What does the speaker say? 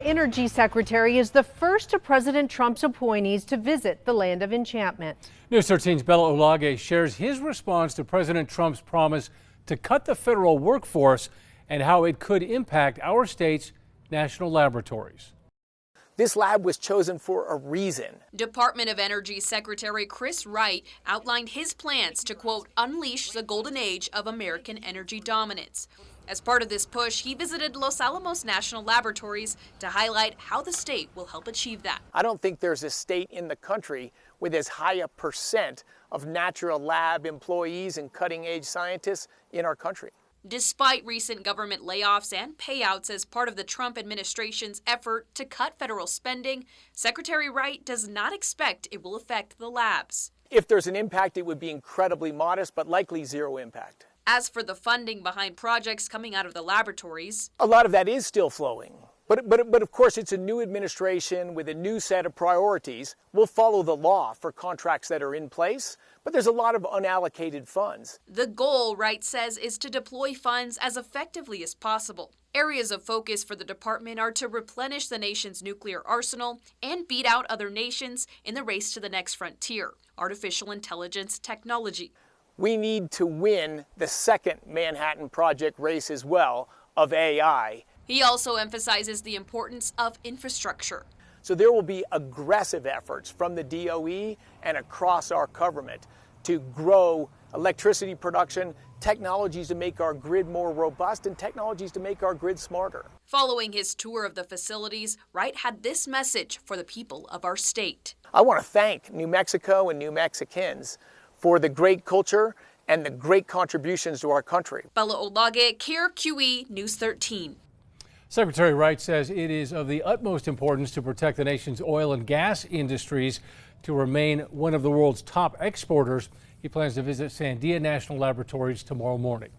Energy Secretary is the first of President Trump's appointees to visit the land of enchantment. News 13's Bella Olage shares his response to President Trump's promise to cut the federal workforce and how it could impact our state's national laboratories. This lab was chosen for a reason. Department of Energy Secretary Chris Wright outlined his plans to, quote, unleash the golden age of American energy dominance. As part of this push, he visited Los Alamos National Laboratories to highlight how the state will help achieve that. I don't think there's a state in the country with as high a percent of natural lab employees and cutting-edge scientists in our country. Despite recent government layoffs and payouts as part of the Trump administration's effort to cut federal spending, Secretary Wright does not expect it will affect the labs. If there's an impact, it would be incredibly modest, but likely zero impact. As for the funding behind projects coming out of the laboratories, a lot of that is still flowing. But of course, it's a new administration with a new set of priorities. We'll follow the law for contracts that are in place, but there's a lot of unallocated funds. The goal, Wright says, is to deploy funds as effectively as possible. Areas of focus for the department are to replenish the nation's nuclear arsenal and beat out other nations in the race to the next frontier, artificial intelligence technology. We need to win the second Manhattan Project race as well of AI. He also emphasizes the importance of infrastructure. So there will be aggressive efforts from the DOE and across our government to grow electricity production, technologies to make our grid more robust, and technologies to make our grid smarter. Following his tour of the facilities, Wright had this message for the people of our state. I want to thank New Mexico and New Mexicans for the great culture and the great contributions to our country. Bella Olage, KRQE News 13. Secretary Wright says it is of the utmost importance to protect the nation's oil and gas industries to remain one of the world's top exporters. He plans to visit Sandia National Laboratories tomorrow morning.